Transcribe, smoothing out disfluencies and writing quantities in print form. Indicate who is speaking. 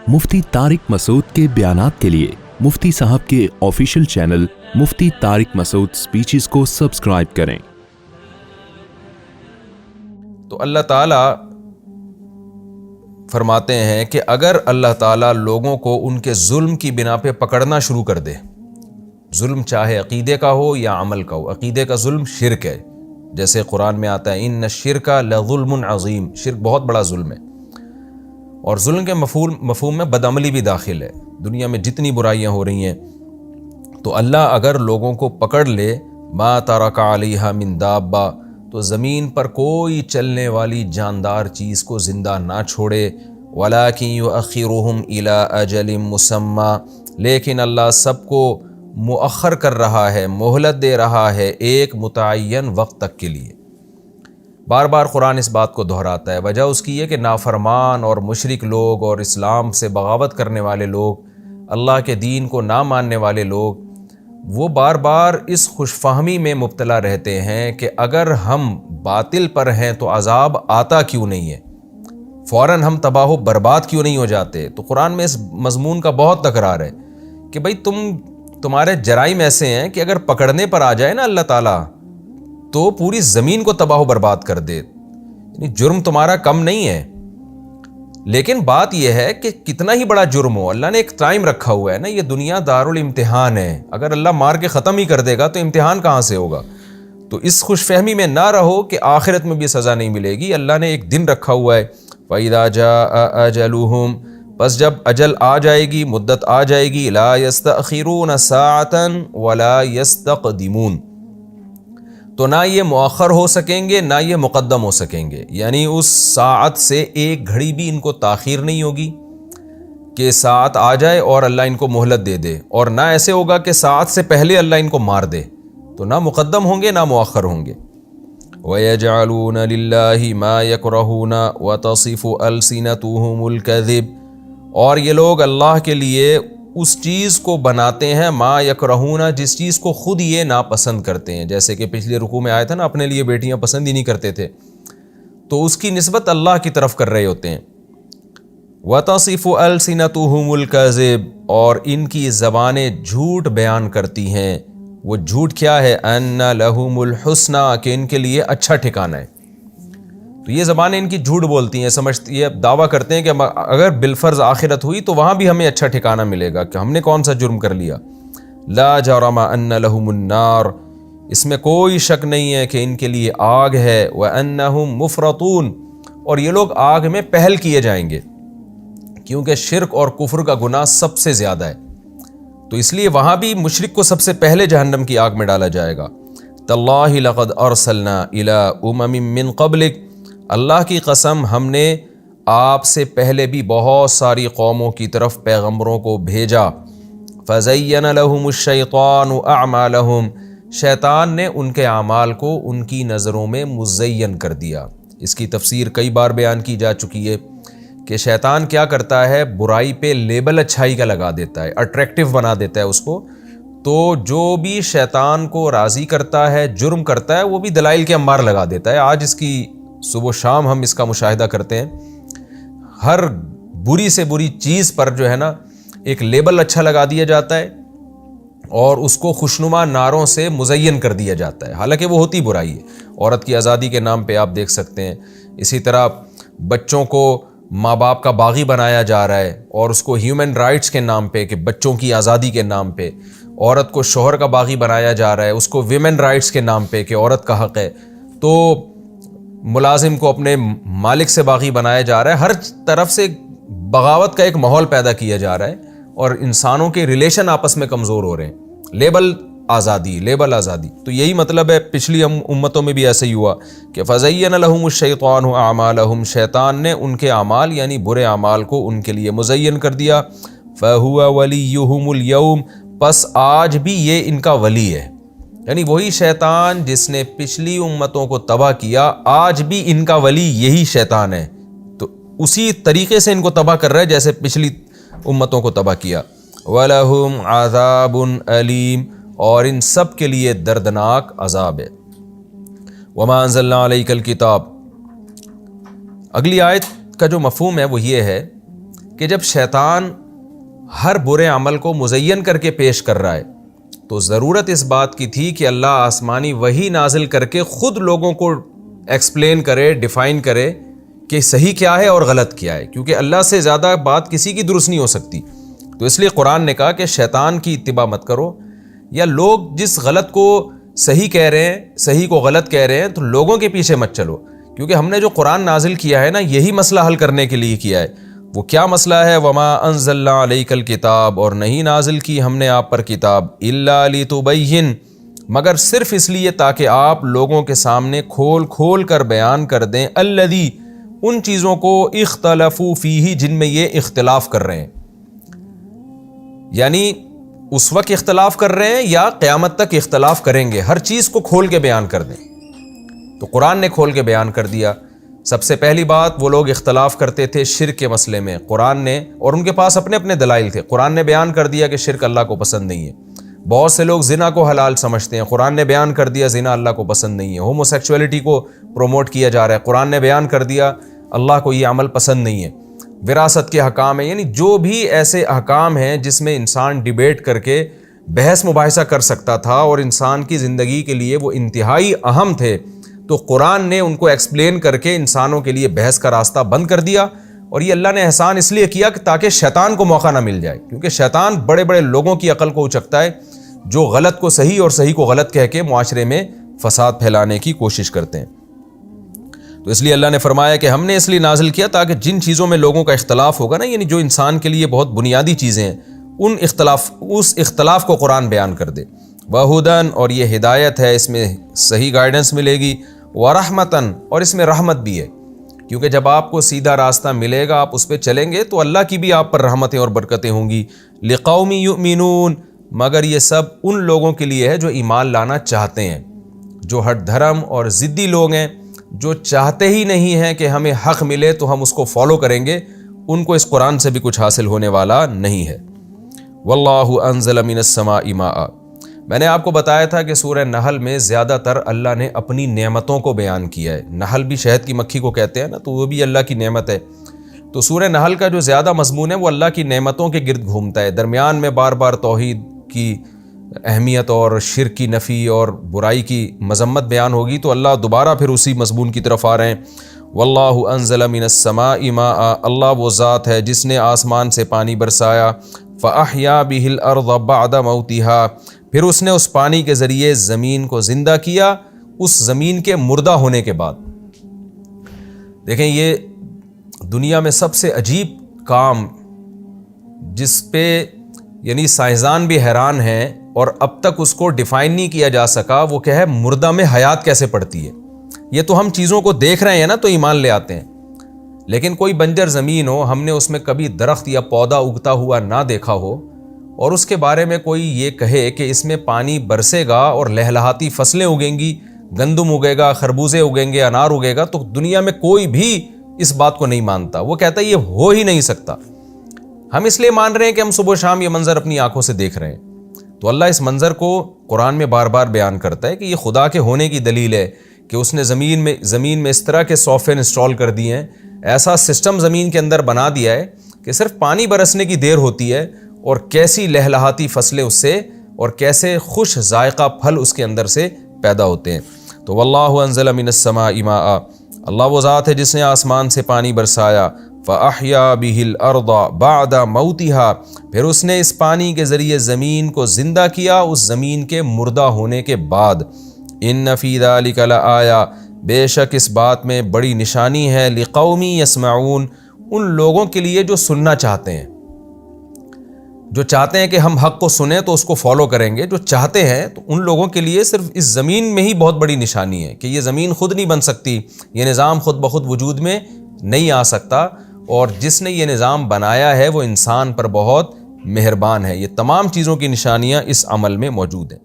Speaker 1: मुफ्ती तारिक मसूद के बयानात के लिए मुफ्ती साहब के ऑफिशियल चैनल मुफ्ती तारिक मसूद स्पीचेस को सब्सक्राइब करें।
Speaker 2: तो अल्लाह ताला फरमाते हैं कि अगर अल्लाह ताला लोगों को उनके जुल्म की बिना पे पकड़ना शुरू कर दे, जुल्म चाहे अकीदे का हो या अमल का हो, अकीदे का जुल्म शिरक है, जैसे कुरान में आता है इन्न शिरका लज़ुल्मुन अज़ीम, शिरक बहुत बड़ा जुल्म है। और जुल्म के मफहूम में बदअमली भी दाखिल है। दुनिया में जितनी बुराइयां हो रही हैं, तो अल्लाह अगर लोगों को पकड़ ले, मा तरका अलैहा मिन दाब्बा, तो ज़मीन पर कोई चलने वाली जानदार चीज़ को ज़िंदा ना छोड़े, वलाकिन युअख़िरुहुम इला अजलिम मुसम्मा, लेकिन अल्लाह सबको मुअख़्ख़र कर रहा है, मोहलत दे रहा है एक मुतअय्यन वक्त तक के लिए। बार बार कुरान इस बात को दोहराता है। वजह उसकी है कि नाफरमान और मुशरिक लोग और इस्लाम से बगावत करने वाले लोग, अल्लाह के दीन को ना मानने वाले लोग, वो बार बार इस खुशफहमी में मुब्तला रहते हैं कि अगर हम बातिल पर हैं तो अजाब आता क्यों नहीं है, फ़ौरन हम तबाह बर्बाद क्यों नहीं हो जाते। तो कुरान में इस मज़मून का बहुत तकरार है कि भाई तुम्हारे जराइम ऐसे हैं कि अगर पकड़ने पर आ जाए ना अल्लाह ताला, तो पूरी ज़मीन को तबाह बर्बाद कर दे। यानी जुर्म तुम्हारा कम नहीं है, लेकिन बात यह है कि कितना ही बड़ा जुर्म हो, अल्लाह ने एक टाइम रखा हुआ है ना। ये दुनिया दारुल इम्तिहान है, अगर अल्लाह मार के ख़त्म ही कर देगा तो इम्तिहान कहाँ से होगा। तो इस खुशफहमी में ना रहो कि आखिरत में भी सज़ा नहीं मिलेगी। अल्लाह ने एक दिन रखा हुआ है, फ़इज़ा जाअ अजलुहुम, बस जब अजल आ जाएगी, मुद्दत आ जाएगी, ला यस्तअखिरून साअतन वला यस्तक़दिमून, तो ना ये मुअख्खर हो सकेंगे ना ये मुक़द्दम हो सकेंगे। यानी उस साअत से एक घड़ी भी इनको ताख़ीर नहीं होगी कि साअत आ जाए और अल्लाह इनको मोहलत दे दे, और ना ऐसे होगा कि साअत से पहले अल्लाह इनको मार दे। तो ना मुक़द्दम होंगे ना मुअख्खर होंगे। वयजअलून लिल्लाहि मा यकरहून व तसिफु अलसिनतुहुमुल कज़िब, और ये लोग अल्लाह के लिए उस चीज़ को बनाते हैं, मा यकरहूना, जिस चीज़ को ख़ुद ये नापसंद करते हैं। जैसे कि पिछले रुकू में आया था ना, अपने लिए बेटियां पसंद ही नहीं करते थे, तो उसकी निस्बत अल्लाह की तरफ कर रहे होते हैं। वतसिफु अलसिनतुहुमुल कज़िब, और इनकी ज़बानें झूठ बयान करती हैं। वो झूठ क्या है, अन्ना लहुमुल हुस्ना, कि इनके लिए अच्छा ठिकाना है। तो ये ज़बानें इनकी झूठ बोलती हैं, समझती है, दावा करते हैं कि अगर बिलफ़र्ज़ आखिरत हुई तो वहाँ भी हमें अच्छा ठिकाना मिलेगा, कि हमने कौन सा जुर्म कर लिया। ला जरमा अन्ना लहुमुन्नार, इसमें कोई शक नहीं है कि इनके लिए आग है। व अन्नहुम मुफ़रतून, और ये लोग आग में पहल किए जाएंगे, क्योंकि शिर्क और कुफ्र का गुनाह सबसे ज़्यादा है। तो इसलिए वहाँ भी मुशरिक को सबसे पहले जहन्नम की आग में डाला जाएगा। तल्लाहि लक़द अरसलना इला उममिन मिन क़ब्लिक, अल्लाह की कसम, हमने आपसे पहले भी बहुत सारी कौमों की तरफ पैगम्बरों को भेजा। फ़ज़य्यन लहुमुश्शैतानु अअमालहुम, शैतान ने उनके अमाल को उनकी नज़रों में मुज़य्यन कर दिया। इसकी तफसीर कई बार बयान की जा चुकी है कि शैतान क्या करता है, बुराई पे लेबल अच्छाई का लगा देता है, अट्रैक्टिव बना देता है उसको। तो जो भी शैतान को राज़ी करता है, जुर्म करता है, वो भी दलाइल के अंबार लगा देता है। आज इसकी सुबह शाम हम इसका मुशाहिदा करते हैं। हर बुरी से बुरी चीज़ पर जो है ना एक लेबल अच्छा लगा दिया जाता है, और उसको खुशनुमा नारों से मुज़य्यन कर दिया जाता है, हालांकि वो होती बुराई है। औरत की आज़ादी के नाम पे आप देख सकते हैं। इसी तरह बच्चों को माँ बाप का बागी बनाया जा रहा है, और उसको ह्यूमन राइट्स के नाम पे, कि बच्चों की आज़ादी के नाम पे। औरत को शोहर का बागी बनाया जा रहा है, उसको विमेन राइट्स के नाम पे, कि औरत का हक़ है। तो मुलाजिम को अपने मालिक से बागी बनाया जा रहा है। हर तरफ से बगावत का एक माहौल पैदा किया जा रहा है, और इंसानों के रिलेशन आपस में कमज़ोर हो रहे हैं। लेबल आज़ादी, लेबल आज़ादी। तो यही मतलब है, पिछली उम्मतों में भी ऐसे ही हुआ कि फ़ज़य्यन लहुमुश्शैतानु अअमालहुम, शैतान ने उनके अमाल यानी बुरे अमाल को उनके लिए मुज़य्यन कर दिया। फ़हुवा वलियुहुमुल यौम, बस आज भी ये इनका वली है। यानी वही शैतान जिसने पिछली उम्मतों को तबाह किया, आज भी इनका वली यही शैतान है। तो उसी तरीके से इनको तबाह कर रहा है जैसे पिछली उम्मतों को तबाह किया। वलहुम अज़ाबुन अलीम, और इन सब के लिए दर्दनाक अजाब है। वमा अंज़लना अलैकल किताब, अगली आयत का जो मफ़हूम है वो ये है کہ جب شیطان ہر برے عمل کو مزین کر کے پیش کر رہا ہے تو ضرورت اس بات کی تھی کہ اللہ آسمانی وحی نازل کر کے خود لوگوں کو ایکسپلین کرے، ڈیفائن کرے کہ صحیح کیا ہے اور غلط کیا ہے، کیونکہ اللہ سے زیادہ بات کسی کی درست نہیں ہو سکتی۔ تو اس لیے قرآن نے کہا کہ شیطان کی اتباع مت کرو، یا لوگ جس غلط کو صحیح کہہ رہے ہیں، صحیح کو غلط کہہ رہے ہیں، تو لوگوں کے پیچھے مت چلو، کیونکہ ہم نے جو قرآن نازل کیا ہے نا، یہی مسئلہ حل کرنے کے لیے کیا ہے۔ وہ کیا مسئلہ ہے؟ وما انزلنا علیک الکتاب، اور نہیں نازل کی ہم نے آپ پر کتاب، الا لتبین، مگر صرف اس لیے تاکہ آپ لوگوں کے سامنے کھول کھول کر بیان کر دیں، الذی، ان چیزوں کو، اختلفوا فیہ، جن میں یہ اختلاف کر رہے ہیں، یعنی اس وقت اختلاف کر رہے ہیں یا قیامت تک اختلاف کریں گے، ہر چیز کو کھول کے بیان کر دیں۔ تو قرآن نے کھول کے بیان کر دیا۔ سب سے پہلی بات، وہ لوگ اختلاف کرتے تھے شرک کے مسئلے میں، قرآن نے، اور ان کے پاس اپنے اپنے دلائل تھے، قرآن نے بیان کر دیا کہ شرک اللہ کو پسند نہیں ہے۔ بہت سے لوگ زنا کو حلال سمجھتے ہیں، قرآن نے بیان کر دیا زنا اللہ کو پسند نہیں ہے۔ ہومو سیکچولیٹی کو پروموٹ کیا جا رہا ہے، قرآن نے بیان کر دیا اللہ کو یہ عمل پسند نہیں ہے۔ وراثت کے حکام ہیں، یعنی جو بھی ایسے احکام ہیں جس میں انسان ڈیبیٹ کر کے بحث مباحثہ کر سکتا تھا اور انسان کی زندگی کے لیے وہ انتہائی اہم تھے، تو قرآن نے ان کو ایکسپلین کر کے انسانوں کے لیے بحث کا راستہ بند کر دیا۔ اور یہ اللہ نے احسان اس لیے کیا کہ تاکہ شیطان کو موقع نہ مل جائے، کیونکہ شیطان بڑے بڑے لوگوں کی عقل کو اچکتا ہے جو غلط کو صحیح اور صحیح کو غلط کہہ کے معاشرے میں فساد پھیلانے کی کوشش کرتے ہیں۔ تو اس لیے اللہ نے فرمایا کہ ہم نے اس لیے نازل کیا تاکہ جن چیزوں میں لوگوں کا اختلاف ہوگا نا، یعنی جو انسان کے لیے بہت بنیادی چیزیں ہیں، اس اختلاف کو قرآن بیان کر دے۔ وَہُدًى، اور یہ ہدایت ہے، اس میں صحیح گائیڈنس ملے گی، وَرَحْمَةً، اور اس میں رحمت بھی ہے، کیونکہ جب آپ کو سیدھا راستہ ملے گا، آپ اس پہ چلیں گے تو اللہ کی بھی آپ پر رحمتیں اور برکتیں ہوں گی۔ لِقَوْمٍ يُؤْمِنُونَ، مگر یہ سب ان لوگوں کے لیے ہے جو ایمان لانا چاہتے ہیں، جو ہٹ دھرم اور ضدی لوگ ہیں، جو چاہتے ہی نہیں ہیں کہ ہمیں حق ملے تو ہم اس کو فالو کریں گے، ان کو اس قرآن سے بھی کچھ حاصل ہونے والا نہیں ہے۔ وَاللَّهُ أَنزَلَ مِنَ السَّمَاءِ مَاءً، میں نے آپ کو بتایا تھا کہ سورہ نحل میں زیادہ تر اللہ نے اپنی نعمتوں کو بیان کیا ہے۔ نحل بھی شہد کی مکھی کو کہتے ہیں نا، تو وہ بھی اللہ کی نعمت ہے۔ تو سورہ نحل کا جو زیادہ مضمون ہے وہ اللہ کی نعمتوں کے گرد گھومتا ہے، درمیان میں بار بار توحید کی اہمیت اور شرک کی نفی اور برائی کی مذمت بیان ہوگی، تو اللہ دوبارہ پھر اسی مضمون کی طرف آ رہے ہیں۔ واللہ انزل من السماء ماء، اللہ وہ ذات ہے جس نے آسمان سے پانی برسایا، فاحیا بہ الارض بعد موتها، پھر اس نے اس پانی کے ذریعے زمین کو زندہ کیا اس زمین کے مردہ ہونے کے بعد۔ دیکھیں یہ دنیا میں سب سے عجیب کام جس پہ یعنی سائنسدان بھی حیران ہیں اور اب تک اس کو ڈیفائن نہیں کیا جا سکا، وہ کیا ہے، مردہ میں حیات کیسے پڑتی ہے۔ یہ تو ہم چیزوں کو دیکھ رہے ہیں نا تو ایمان لے آتے ہیں، لیکن کوئی بنجر زمین ہو، ہم نے اس میں کبھی درخت یا پودا اگتا ہوا نہ دیکھا ہو، اور اس کے بارے میں کوئی یہ کہے کہ اس میں پانی برسے گا اور لہلہاتی فصلیں اگیں گی، گندم اگے گا، خربوزے اگیں گے، انار اگے گا، تو دنیا میں کوئی بھی اس بات کو نہیں مانتا، وہ کہتا ہے یہ ہو ہی نہیں سکتا۔ ہم اس لیے مان رہے ہیں کہ ہم صبح و شام یہ منظر اپنی آنکھوں سے دیکھ رہے ہیں۔ تو اللہ اس منظر کو قرآن میں بار بار بیان کرتا ہے کہ یہ خدا کے ہونے کی دلیل ہے کہ اس نے زمین میں اس طرح کے سافٹ ویئر انسٹال کر دیے ہیں، ایسا سسٹم زمین کے اندر بنا دیا ہے کہ صرف پانی برسنے کی دیر ہوتی ہے اور کیسی لہلہاتی فصلیں اس سے اور کیسے خوش ذائقہ پھل اس کے اندر سے پیدا ہوتے ہیں۔ تو واللہ انزل من السماء ماء، اللہ وہ ذات ہے جس نے آسمان سے پانی برسایا، فاحیا بہ الارض بعد موتها، پھر اس نے اس پانی کے ذریعے زمین کو زندہ کیا اس زمین کے مردہ ہونے کے بعد۔ ان فی ذلک لآیہ، بے شک اس بات میں بڑی نشانی ہے، لقوم یسمعون، ان لوگوں کے لیے جو سننا چاہتے ہیں، جو چاہتے ہیں کہ ہم حق کو سنیں تو اس کو فالو کریں گے، جو چاہتے ہیں، تو ان لوگوں کے لیے صرف اس زمین میں ہی بہت بڑی نشانی ہے کہ یہ زمین خود نہیں بن سکتی، یہ نظام خود بخود وجود میں نہیں آ سکتا، اور جس نے یہ نظام بنایا ہے وہ انسان پر بہت مہربان ہے۔ یہ تمام چیزوں کی نشانیاں اس عمل میں موجود ہیں۔